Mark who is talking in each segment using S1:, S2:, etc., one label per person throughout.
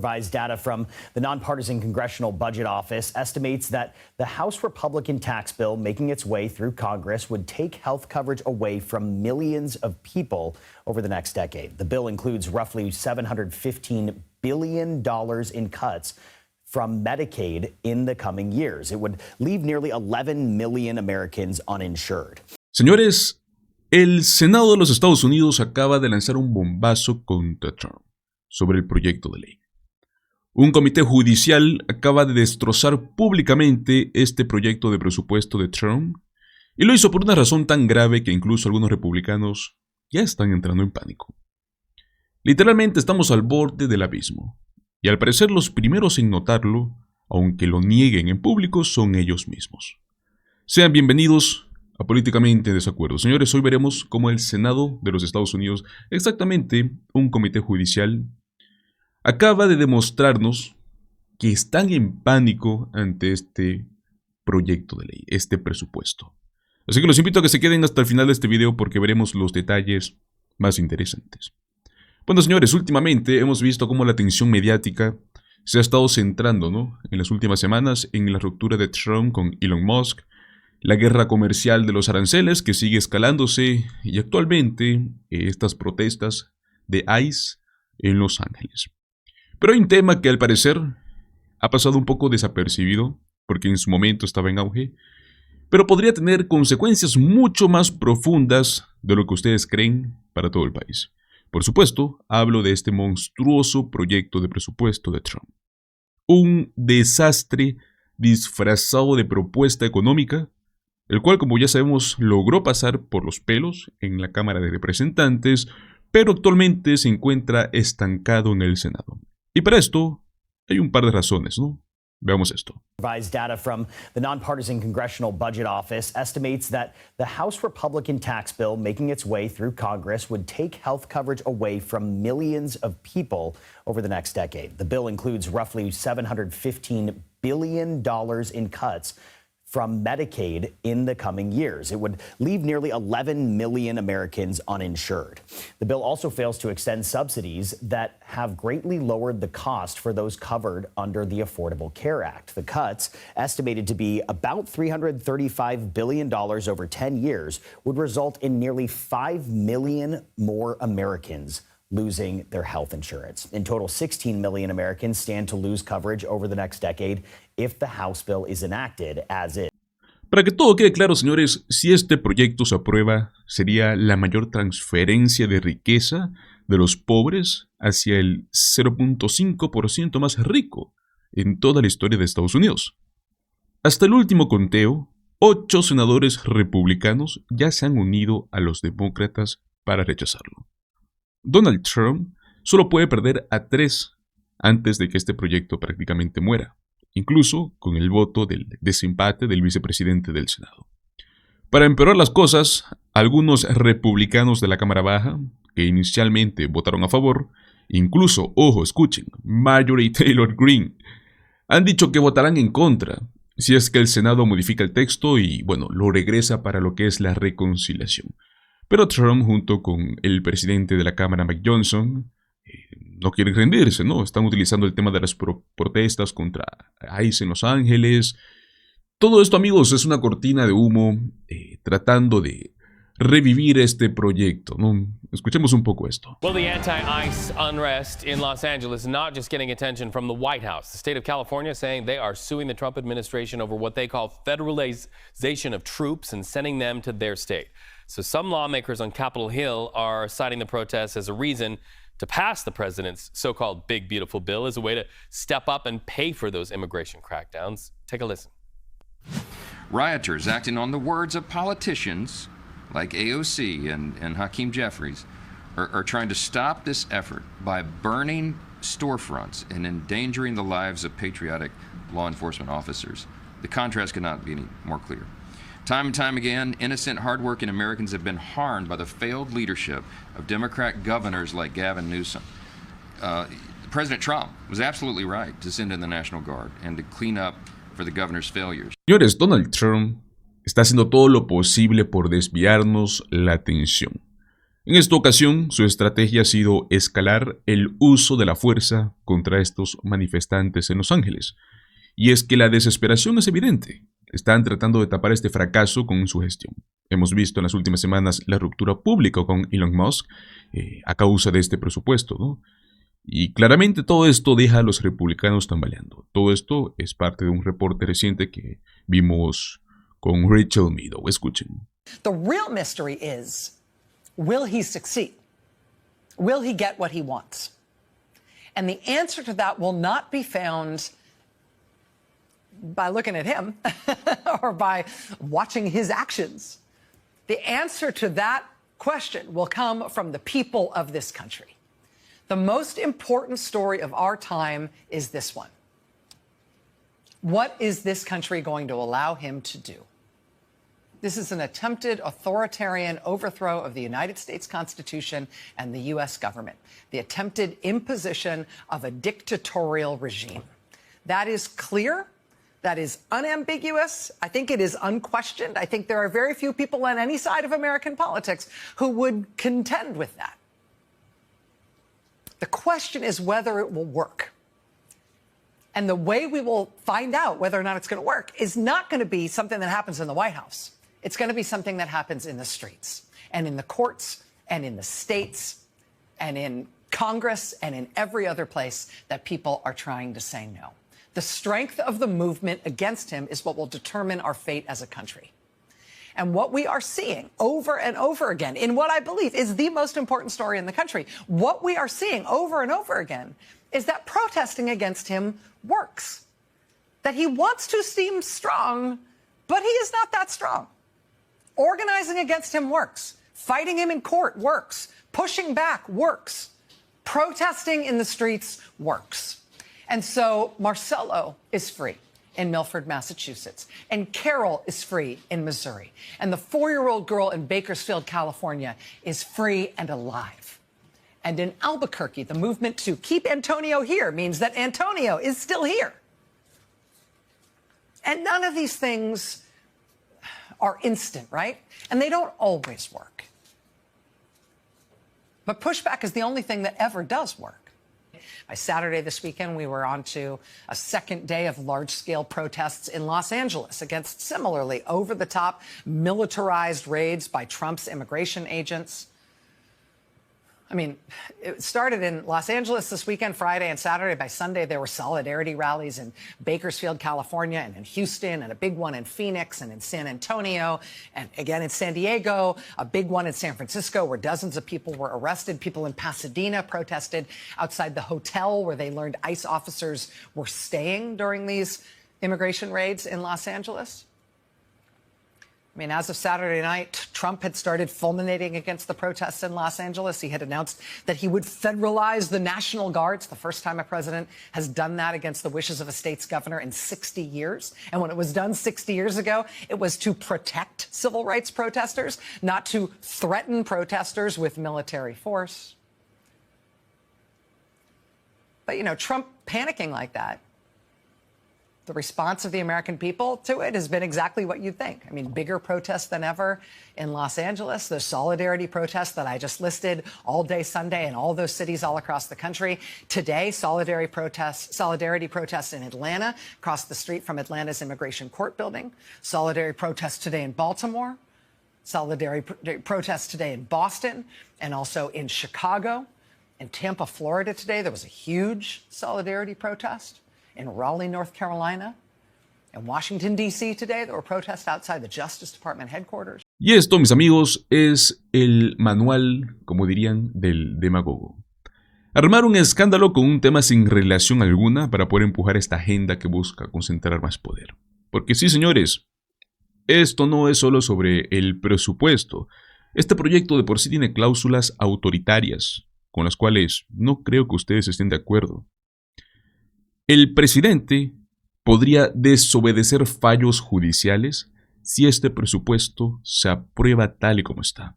S1: Revised data from the nonpartisan Congressional Budget Office estimates that the House Republican tax bill making its way through Congress would take health coverage away from millions of people over the next decade. The bill includes roughly $715 billion in cuts from Medicaid in the coming years. It would leave nearly 11 million Americans uninsured.
S2: Señores, el Senado de los Estados Unidos acaba de lanzar un bombazo contra Trump sobre el proyecto de ley. Un comité judicial acaba de destrozar públicamente este proyecto de presupuesto de Trump y lo hizo por una razón tan grave que incluso algunos republicanos ya están entrando en pánico. Literalmente estamos al borde del abismo y al parecer los primeros en notarlo, aunque lo nieguen en público, son ellos mismos. Sean bienvenidos a Políticamente en Desacuerdo. Señores, hoy veremos cómo el Senado de los Estados Unidos, exactamente un comité judicial, acaba de demostrarnos que están en pánico ante este proyecto de ley, este presupuesto. Así que los invito a que se queden hasta el final de este video porque veremos los detalles más interesantes. Bueno, señores, últimamente hemos visto cómo la atención mediática se ha estado centrando, en las últimas semanas en la ruptura de Trump con Elon Musk, la guerra comercial de los aranceles que sigue escalándose y actualmente estas protestas de ICE en Los Ángeles. Pero hay un tema que al parecer ha pasado un poco desapercibido, porque en su momento estaba en auge, pero podría tener consecuencias mucho más profundas de lo que ustedes creen para todo el país. Por supuesto, hablo de este monstruoso proyecto de presupuesto de Trump. Un desastre disfrazado de propuesta económica, el cual, como ya sabemos, logró pasar por los pelos en la Cámara de Representantes, pero actualmente se encuentra estancado en el Senado. Y para esto hay un par de razones, Veamos esto.
S1: Revised data from the nonpartisan Congressional Budget Office estimates that the House Republican tax bill making its way through Congress would take health coverage away from millions of people over the next decade. The bill includes roughly $715 billion in cuts from Medicaid in the coming years. It would leave nearly 11 million Americans uninsured. The bill also fails to extend subsidies that have greatly lowered the cost for those covered under the Affordable Care Act. The cuts, estimated to be about $335 billion over 10 years, would result in nearly 5 million more Americans losing their health insurance. In total, 16 million Americans stand to lose coverage over the next decade if the House bill is enacted as is.
S2: Para que todo quede claro, señores, si este proyecto se aprueba, sería la mayor transferencia de riqueza de los pobres hacia el 0.5% más rico en toda la historia de Estados Unidos. Hasta el último conteo, 8 senadores republicanos ya se han unido a los demócratas para rechazarlo. Donald Trump solo puede perder a 3 antes de que este proyecto prácticamente muera, incluso con el voto del desempate del vicepresidente del Senado. Para empeorar las cosas, algunos republicanos de la Cámara Baja, que inicialmente votaron a favor, incluso, ojo, escuchen, Marjorie Taylor Greene, han dicho que votarán en contra si es que el Senado modifica el texto y, lo regresa para lo que es la reconciliación. Pero Trump, junto con el presidente de la Cámara, Mike Johnson, no quieren rendirse, Están utilizando el tema de las protestas contra ICE en Los Ángeles. Todo esto, amigos, es una cortina de humo tratando de revivir este proyecto, Escuchemos un poco esto.
S3: Well, the anti-ICE unrest in Los Angeles is not just getting attention from the White House. The state of California saying they are suing the Trump administration over what they call federalization of troops and sending them to their state. So some lawmakers on Capitol Hill are citing the protests as a reason to pass the president's so-called big, beautiful bill as a way to step up and pay for those immigration crackdowns. Take a listen.
S4: Rioters acting on the words of politicians like AOC and Hakeem Jeffries are trying to stop this effort by burning storefronts and endangering the lives of patriotic law enforcement officers. The contrast could not be any more clear. Time and time again, innocent, hardworking Americans have been harmed by the failed leadership of Democrat governors like Gavin Newsom. President Trump was absolutely right to send in the National Guard and to clean up for the governor's failures.
S2: Señores, Donald Trump está haciendo todo lo posible por desviarnos la atención. En esta ocasión, su estrategia ha sido escalar el uso de la fuerza contra estos manifestantes en Los Ángeles. Y es que la desesperación es evidente. Están tratando de tapar este fracaso con su gestión. Hemos visto en las últimas semanas la ruptura pública con Elon Musk a causa de este presupuesto, ¿no? Y claramente todo esto deja a los republicanos tambaleando. Todo esto es parte de un reporte reciente que vimos con Rachel Maddow. Escuchen.
S5: The real mystery is, will he succeed? Will he get what he wants? And the answer to that will not be found by looking at him or by watching his actions. The answer to that question will come from the people of this country. The most important story of our time is this one. What is this country going to allow him to do? This is an attempted authoritarian overthrow of the United States Constitution and the U.S. government, the attempted imposition of a dictatorial regime. That is clear. That is unambiguous. I think it is unquestioned. I think there are very few people on any side of American politics who would contend with that. The question is whether it will work. And the way we will find out whether or not it's going to work is not going to be something that happens in the White House. It's going to be something that happens in the streets and in the courts and in the states and in Congress and in every other place that people are trying to say no. The strength of the movement against him is what will determine our fate as a country. And what we are seeing over and over again in what I believe is the most important story in the country, what we are seeing over and over again is that protesting against him works. That he wants to seem strong, but he is not that strong. Organizing against him works. Fighting him in court works. Pushing back works. Protesting in the streets works. And so Marcelo is free in Milford, Massachusetts. And Carol is free in Missouri. And the 4-year-old girl in Bakersfield, California is free and alive. And in Albuquerque, the movement to keep Antonio here means that Antonio is still here. And none of these things are instant, right? And they don't always work. But pushback is the only thing that ever does work. By Saturday this weekend, we were on to a second day of large-scale protests in Los Angeles against similarly over-the-top militarized raids by Trump's immigration agents. I mean, it started in Los Angeles this weekend, Friday and Saturday. By Sunday, there were solidarity rallies in Bakersfield, California, and in Houston, and a big one in Phoenix, and in San Antonio, and again in San Diego, a big one in San Francisco where dozens of people were arrested. People in Pasadena protested outside the hotel where they learned ICE officers were staying during these immigration raids in Los Angeles. I mean, as of Saturday night, Trump had started fulminating against the protests in Los Angeles. He had announced that he would federalize the National Guard. It's the first time a president has done that against the wishes of a state's governor in 60 years. And when it was done 60 years ago, it was to protect civil rights protesters, not to threaten protesters with military force. But, you know, Trump panicking like that, the response of the American people to it has been exactly what you'd think. I mean, bigger protests than ever in Los Angeles, the solidarity protests that I just listed all day Sunday in all those cities all across the country. Today, solidarity protests in Atlanta, across the street from Atlanta's Immigration Court building. Solidarity protests today in Baltimore. Solidarity protests today in Boston and also in Chicago. In Tampa, Florida today, there was a huge solidarity protest. In Raleigh, North Carolina, in Washington, D.C. today, there were protests outside the Justice Department headquarters.
S2: Y esto, mis amigos, es el manual, como dirían, del demagogo. Armar un escándalo con un tema sin relación alguna para poder empujar esta agenda que busca concentrar más poder. Porque sí, señores, esto no es solo sobre el presupuesto. Este proyecto de por sí tiene cláusulas autoritarias, con las cuales no creo que ustedes estén de acuerdo. El presidente podría desobedecer fallos judiciales si este presupuesto se aprueba tal y como está.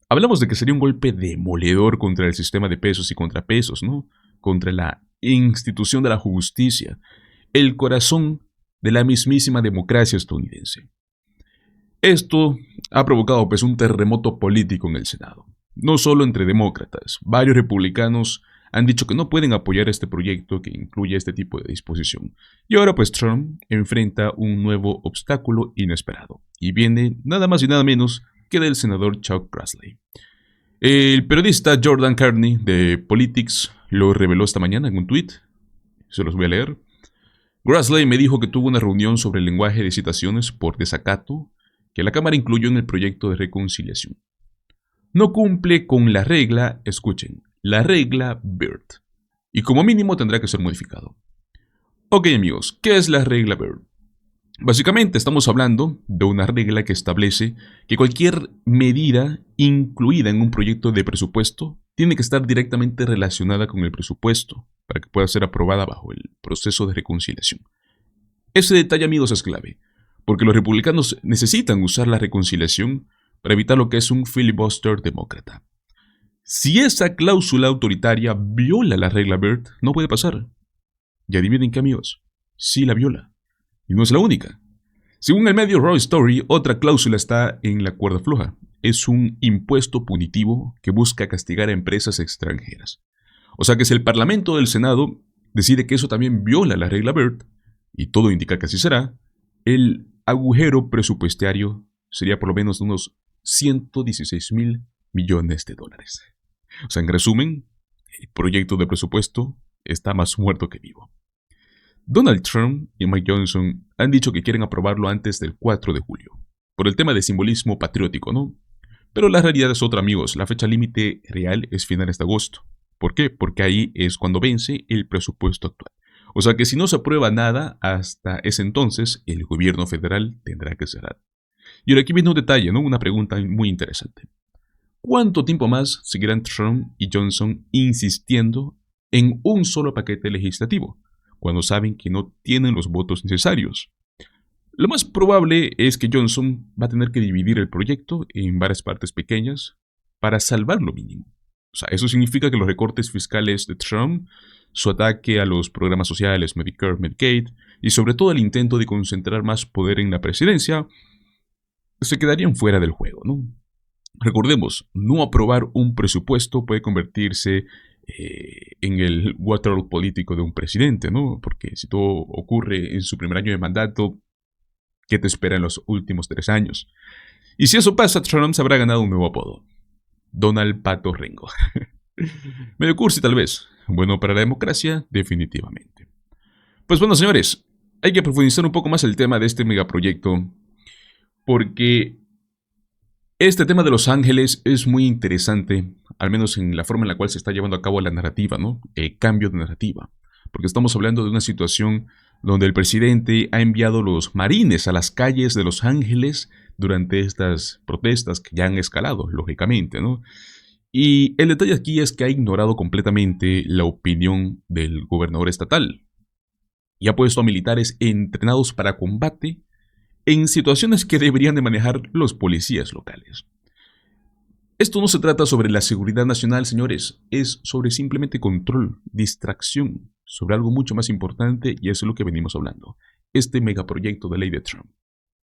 S2: Hablamos de que sería un golpe demoledor contra el sistema de pesos y contrapesos, ¿no? Contra la institución de la justicia, el corazón de la mismísima democracia estadounidense. Esto ha provocado pues un terremoto político en el Senado. No solo entre demócratas, varios republicanos han dicho que no pueden apoyar este proyecto que incluye este tipo de disposición. Y ahora pues Trump enfrenta un nuevo obstáculo inesperado. Y viene nada más y nada menos que del senador Chuck Grassley. El periodista Jordan Carney de Politics lo reveló esta mañana en un tweet. Se los voy a leer. Grassley me dijo que tuvo una reunión sobre el lenguaje de citaciones por desacato que la Cámara incluyó en el proyecto de reconciliación. No cumple con la regla, escuchen, la regla Byrd, y como mínimo tendrá que ser modificado. Ok amigos, ¿qué es la regla Byrd? Básicamente estamos hablando de una regla que establece que cualquier medida incluida en un proyecto de presupuesto tiene que estar directamente relacionada con el presupuesto para que pueda ser aprobada bajo el proceso de reconciliación. Ese detalle amigos es clave, porque los republicanos necesitan usar la reconciliación para evitar lo que es un filibuster demócrata. Si esa cláusula autoritaria viola la regla Byrd, no puede pasar. Y adivinen qué amigos, sí la viola. Y no es la única. Según el medio Raw Story, otra cláusula está en la cuerda floja. Es un impuesto punitivo que busca castigar a empresas extranjeras. O sea que si el Parlamento del Senado decide que eso también viola la regla Byrd, y todo indica que así será, el agujero presupuestario sería por lo menos de unos 116,000 millones de dólares. O sea, en resumen, el proyecto de presupuesto está más muerto que vivo. Donald Trump y Mike Johnson han dicho que quieren aprobarlo antes del 4 de julio, por el tema de simbolismo patriótico, ¿no? Pero la realidad es otra, amigos. La fecha límite real es finales de agosto. ¿Por qué? Porque ahí es cuando vence el presupuesto actual. O sea que si no se aprueba nada hasta ese entonces, el gobierno federal tendrá que cerrar. Y ahora aquí viene un detalle, ¿no? Una pregunta muy interesante. ¿Cuánto tiempo más seguirán Trump y Johnson insistiendo en un solo paquete legislativo, cuando saben que no tienen los votos necesarios? Lo más probable es que Johnson va a tener que dividir el proyecto en varias partes pequeñas para salvar lo mínimo. O sea, eso significa que los recortes fiscales de Trump, su ataque a los programas sociales, Medicare, Medicaid, y sobre todo el intento de concentrar más poder en la presidencia, se quedarían fuera del juego, ¿no? Recordemos, no aprobar un presupuesto puede convertirse en el Watergate político de un presidente, ¿no? Porque si todo ocurre en su primer año de mandato, ¿qué te espera en los últimos 3 años? Y si eso pasa, Trump se habrá ganado un nuevo apodo. Donald Pato Rengo. Medio cursi tal vez. Bueno para la democracia, definitivamente. Pues bueno, señores, hay que profundizar un poco más el tema de este megaproyecto, porque este tema de Los Ángeles es muy interesante, al menos en la forma en la cual se está llevando a cabo la narrativa, ¿no? El cambio de narrativa. Porque estamos hablando de una situación donde el presidente ha enviado los marines a las calles de Los Ángeles durante estas protestas que ya han escalado, lógicamente, ¿no? Y el detalle aquí es que ha ignorado completamente la opinión del gobernador estatal y ha puesto a militares entrenados para combate en situaciones que deberían de manejar los policías locales. Esto no se trata sobre la seguridad nacional, señores, es sobre simplemente control, distracción, sobre algo mucho más importante, y eso es lo que venimos hablando, este megaproyecto de ley de Trump.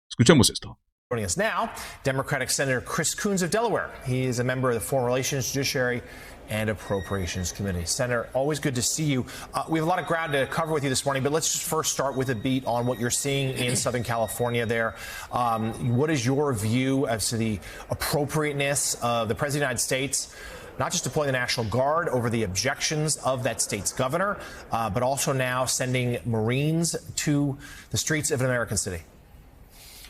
S2: Escuchamos esto.
S6: Joining us now, Democratic Senator Chris Coons of Delaware. He is a member of the Foreign Relations, Judiciary, and Appropriations Committee. Senator, always good to see you. We have a lot of ground to cover with you this morning, but let's just first start with a beat on what you're seeing in Southern California there. What is your view as to the appropriateness of the President of the United States not just deploying the National Guard over the objections of that state's governor, but also now sending Marines to the streets of an American city?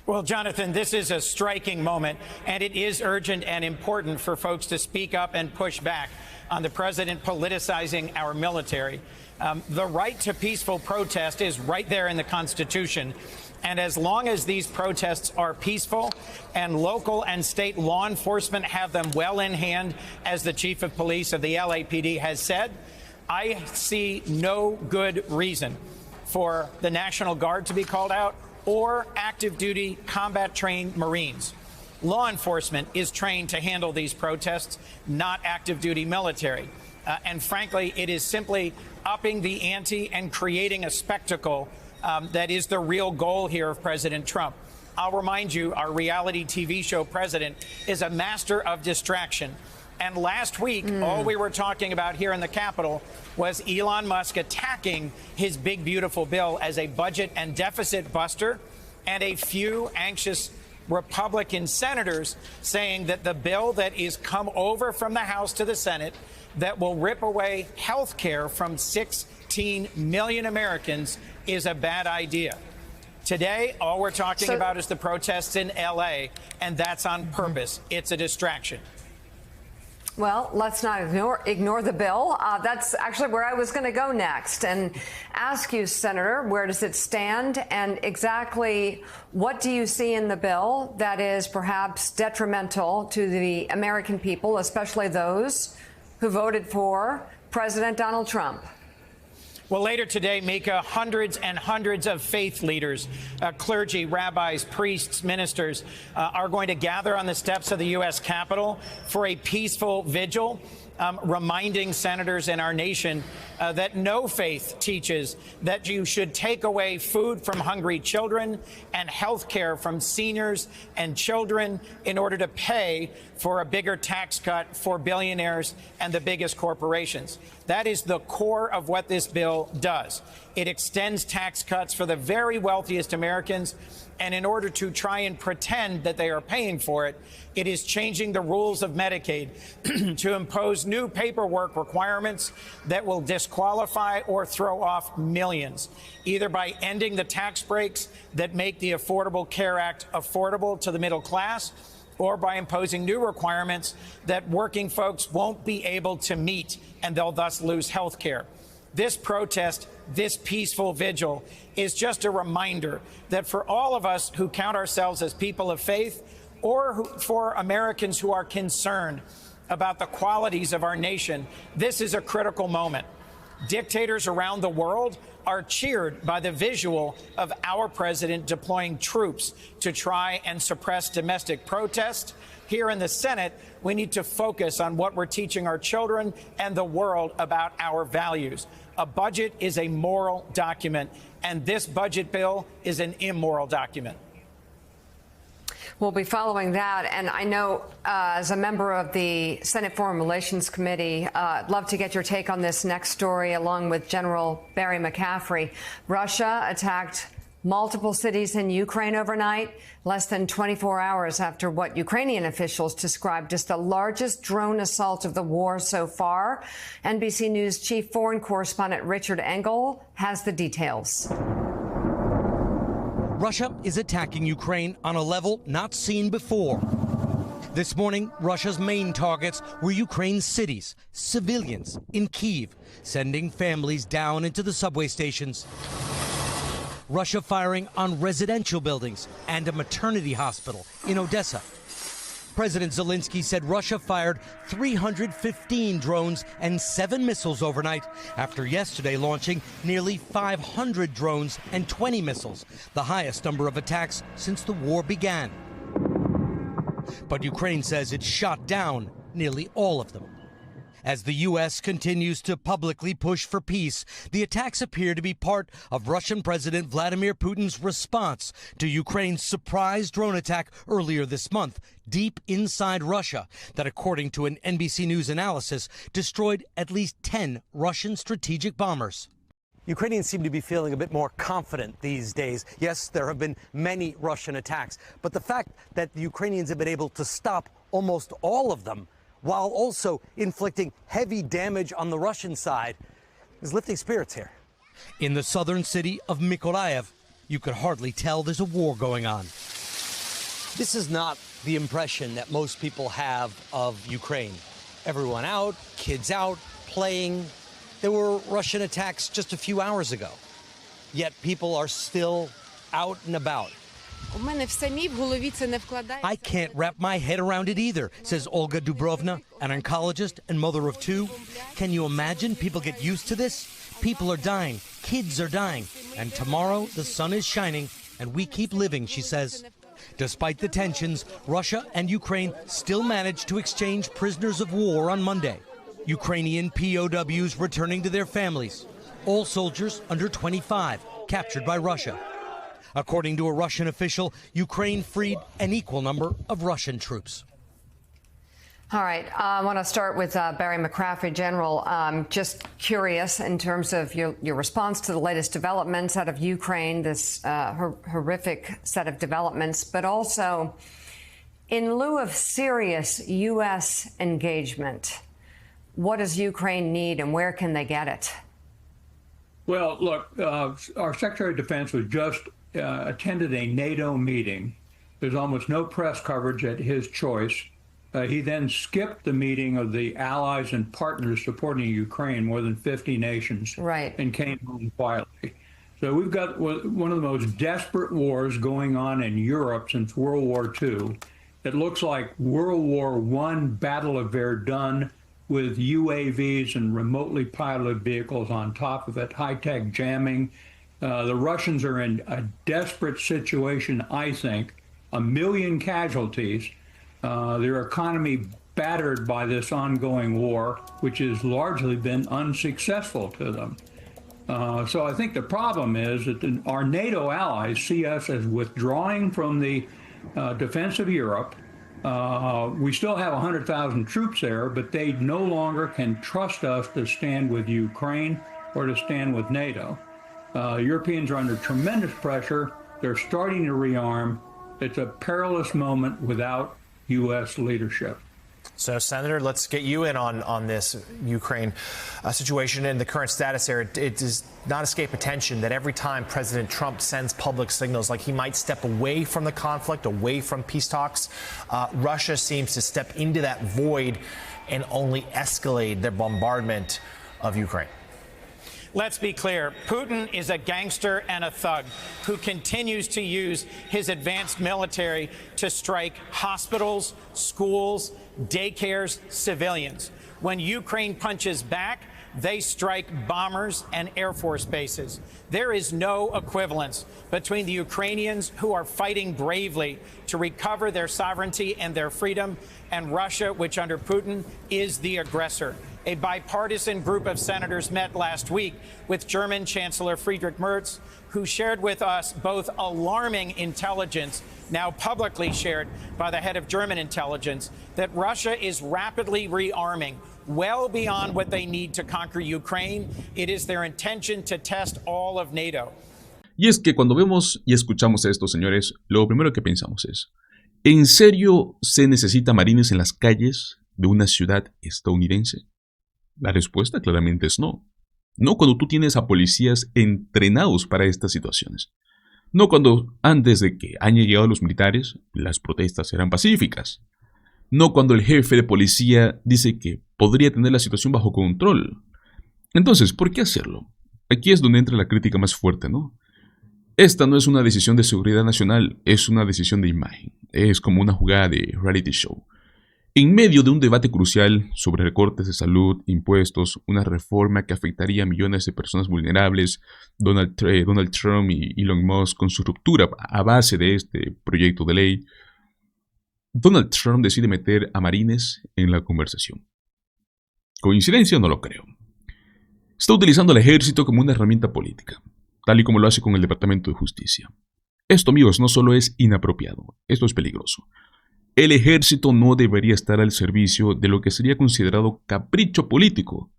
S7: Well, Jonathan, this is a striking moment, and it is urgent and important for folks to speak up and push back on the president politicizing our military. The right to peaceful protest is right there in the Constitution. And as long as these protests are peaceful and local and state law enforcement have them well in hand, as the chief of police of the LAPD has said, I see no good reason for the National Guard to be called out or active duty combat trained Marines. Law enforcement is trained to handle these protests, not active duty military. And frankly, it is simply upping the ante and creating a spectacle that is the real goal here of President Trump. I'll remind you, our reality TV show president is a master of distraction. And last week, all we were talking about here in the Capitol was Elon Musk attacking his big, beautiful bill as a budget and deficit buster, and a few anxious Republican senators saying that the bill that is come over from the House to the Senate that will rip away health care from 16 million Americans is a bad idea. Today, all we're talking about is the protests in L.A., and that's on purpose. It's a distraction.
S8: Well, let's not ignore the bill. That's actually where I was going to go next and ask you, Senator, where does it stand, and exactly what do you see in the bill that is perhaps detrimental to the American people, especially those who voted for President Donald Trump?
S7: Well, later today, Mika, hundreds and hundreds of faith leaders, clergy, rabbis, priests, ministers, are going to gather on the steps of the U.S. Capitol for a peaceful vigil, reminding senators in our nation that no faith teaches that you should take away food from hungry children and health care from seniors and children in order to pay for a bigger tax cut for billionaires and the biggest corporations. That is the core of what this bill does. It extends tax cuts for the very wealthiest Americans, and in order to try and pretend that they are paying for it, it is changing the rules of Medicaid to impose new paperwork requirements that will disqualify or throw off millions, either by ending the tax breaks that make the Affordable Care Act affordable to the middle class, or by imposing new requirements that working folks won't be able to meet, and they'll thus lose health care. This protest, this peaceful vigil, is just a reminder that for all of us who count ourselves as people of faith, or for Americans who are concerned about the qualities of our nation, this is a critical moment. Dictators around the world are cheered by the visual of our president deploying troops to try and suppress domestic protest. Here in the Senate, we need to focus on what we're teaching our children and the world about our values. A budget is a moral document, and this budget bill is an immoral document.
S8: We'll be following that. And I know as a member of the Senate Foreign Relations Committee, I'd love to get your take on this next story, along with General Barry McCaffrey. Russia attacked multiple cities in Ukraine overnight, less than 24 hours after what Ukrainian officials described as the largest drone assault of the war so far. NBC News chief foreign correspondent Richard Engel has the details.
S9: Russia is attacking Ukraine on a level not seen before. This morning, Russia's main targets were Ukraine's cities, civilians in Kyiv, sending families down into the subway stations. Russia firing on residential buildings and a maternity hospital in Odessa. President Zelensky said Russia fired 315 drones and 7 missiles overnight after yesterday launching nearly 500 drones and 20 missiles, the highest number of attacks since the war began. But Ukraine says it shot down nearly all of them. As the U.S. continues to publicly push for peace, the attacks appear to be part of Russian President Vladimir Putin's response to Ukraine's surprise drone attack earlier this month, deep inside Russia, that, according to an NBC News analysis, destroyed at least 10 Russian strategic bombers.
S10: Ukrainians seem to be feeling a bit more confident these days. Yes, there have been many Russian attacks, but the fact that the Ukrainians have been able to stop almost all of them, while also inflicting heavy damage on the Russian side, is lifting spirits here.
S9: In the southern city of Mykolaiv, you could hardly tell there's a war going on.
S10: This is not the impression that most people have of Ukraine. Everyone out, kids out, playing. There were Russian attacks just a few hours ago. Yet people are still out and about.
S9: I can't wrap my head around it either, says Olga Dubrovna, an oncologist and mother of 2. Can you imagine people get used to this? People are dying, kids are dying, and tomorrow the sun is shining and we keep living, she says. Despite the tensions, Russia and Ukraine still managed to exchange prisoners of war on Monday. Ukrainian POWs returning to their families, all soldiers under 25, captured by Russia. According to a Russian official, Ukraine freed an equal number of Russian troops.
S8: All right. I want to start with Barry McCraffrey, General. Just curious in terms of your response to the latest developments out of Ukraine, this horrific set of developments, but also in lieu of serious U.S. engagement, what does Ukraine need and where can they get it?
S11: Well, look, our Secretary of Defense was just attended a NATO meeting. There's almost no press coverage at his choice. He then skipped the meeting of the allies and partners supporting Ukraine, more than 50 nations,
S8: right,
S11: and came home quietly. So we've got one of the most desperate wars going on in Europe since World War II. It looks like World War I Battle of Verdun with UAVs and remotely piloted vehicles on top of it, high-tech jamming. The Russians are in a desperate situation, I think. 1 million casualties. Their economy battered by this ongoing war, which has largely been unsuccessful to them. So I think the problem is that our NATO allies see us as withdrawing from the defense of Europe. We still have 100,000 troops there, but they no longer can trust us to stand with Ukraine or to stand with NATO. Europeans are under tremendous pressure. They're starting to rearm. It's a perilous moment without U.S. leadership.
S6: So, Senator, let's get you in on this Ukraine situation and the current status there. It does not escape attention that every time President Trump sends public signals like he might step away from the conflict, away from peace talks, Russia seems to step into that void and only escalate their bombardment of Ukraine.
S7: Let's be clear. Putin is a gangster and a thug who continues to use his advanced military to strike hospitals, schools, daycares, civilians. When Ukraine punches back, they strike bombers and Air Force bases. There is no equivalence between the Ukrainians who are fighting bravely to recover their sovereignty and their freedom and Russia, which under Putin is the aggressor. A bipartisan group of senators met last week with German Chancellor Friedrich Merz, who shared with us both alarming intelligence, now publicly shared by the head of German intelligence, that Russia is rapidly rearming, well beyond what they need to conquer Ukraine. It is their intention to test all of NATO.
S2: Y es que cuando vemos y escuchamos esto, señores, lo primero que pensamos es, ¿en serio se necesita marines en las calles de una ciudad estadounidense? La respuesta claramente es no. No cuando tú tienes a policías entrenados para estas situaciones. No cuando antes de que hayan llegado los militares, las protestas eran pacíficas. No cuando el jefe de policía dice que podría tener la situación bajo control. Entonces, ¿por qué hacerlo? Aquí es donde entra la crítica más fuerte, ¿no? Esta no es una decisión de seguridad nacional, es una decisión de imagen. Es como una jugada de reality show. En medio de un debate crucial sobre recortes de salud, impuestos, una reforma que afectaría a millones de personas vulnerables, Donald Trump y Elon Musk con su ruptura a base de este proyecto de ley, Donald Trump decide meter a marines en la conversación. ¿Coincidencia? No lo creo. Está utilizando al ejército como una herramienta política, tal y como lo hace con el Departamento de Justicia. Esto, amigos, no solo es inapropiado, esto es peligroso. El ejército no debería estar al servicio de lo que sería considerado capricho político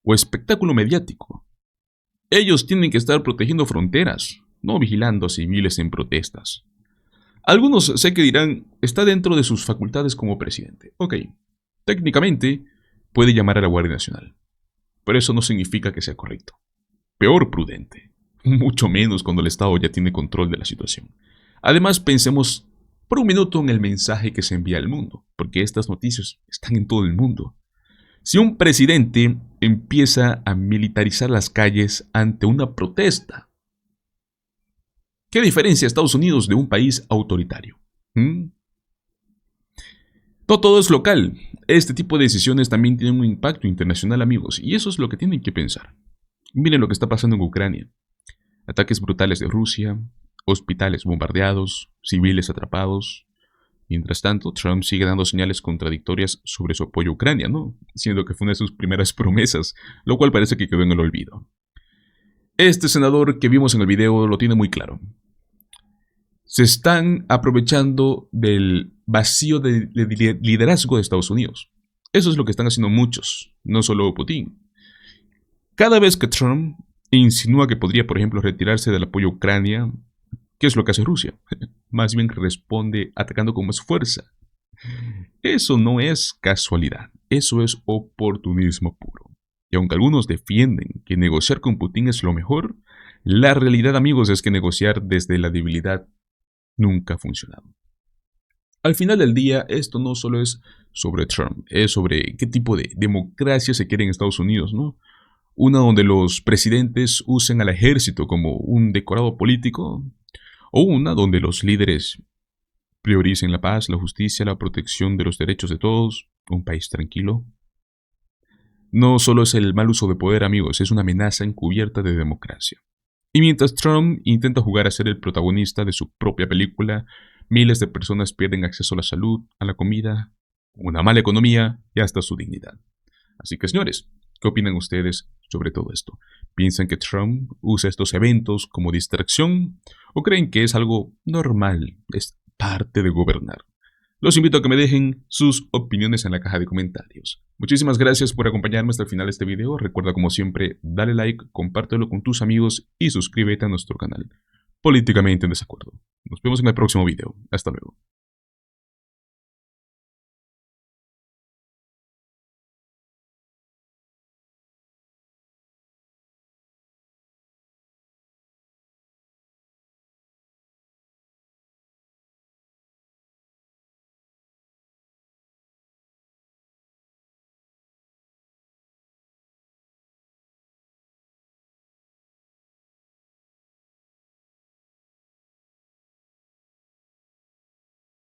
S2: o espectáculo mediático. Ellos tienen que estar protegiendo fronteras, no vigilando a civiles en protestas. Algunos sé que dirán, está dentro de sus facultades como presidente. Ok, técnicamente puede llamar a la Guardia Nacional, pero eso no significa que sea correcto. Peor, prudente. Mucho menos cuando el Estado ya tiene control de la situación. Además, pensemos por un minuto en el mensaje que se envía al mundo, porque estas noticias están en todo el mundo. Si un presidente empieza a militarizar las calles ante una protesta, ¿qué diferencia Estados Unidos de un país autoritario? No todo es local. Este tipo de decisiones también tienen un impacto internacional, amigos, y eso es lo que tienen que pensar. Miren lo que está pasando en Ucrania. Ataques brutales de Rusia, hospitales bombardeados, civiles atrapados. Mientras tanto, Trump sigue dando señales contradictorias sobre su apoyo a Ucrania, ¿no? Siendo que fue una de sus primeras promesas, lo cual parece que quedó en el olvido. Este senador que vimos en el video lo tiene muy claro. Se están aprovechando del vacío de liderazgo de Estados Unidos. Eso es lo que están haciendo muchos, no solo Putin. Cada vez que Trump insinúa que podría, por ejemplo, retirarse del apoyo a Ucrania, ¿qué es lo que hace Rusia? Más bien responde atacando con más fuerza. Eso no es casualidad, eso es oportunismo puro. Y aunque algunos defienden que negociar con Putin es lo mejor, la realidad, amigos, es que negociar desde la debilidad nunca ha funcionado. Al final del día, esto no solo es sobre Trump, es sobre qué tipo de democracia se quiere en Estados Unidos, ¿no? Una donde los presidentes usen al ejército como un decorado político, o una donde los líderes prioricen la paz, la justicia, la protección de los derechos de todos, un país tranquilo. No solo es el mal uso de poder, amigos, es una amenaza encubierta de democracia. Y mientras Trump intenta jugar a ser el protagonista de su propia película, miles de personas pierden acceso a la salud, a la comida, una mala economía y hasta su dignidad. Así que, señores, ¿qué opinan ustedes sobre todo esto? ¿Piensan que Trump usa estos eventos como distracción o creen que es algo normal, es parte de gobernar? Los invito a que me dejen sus opiniones en la caja de comentarios. Muchísimas gracias por acompañarme hasta el final de este video. Recuerda, como siempre, dale like, compártelo con tus amigos y suscríbete a nuestro canal Políticamente en Desacuerdo. Nos vemos en el próximo video. Hasta luego.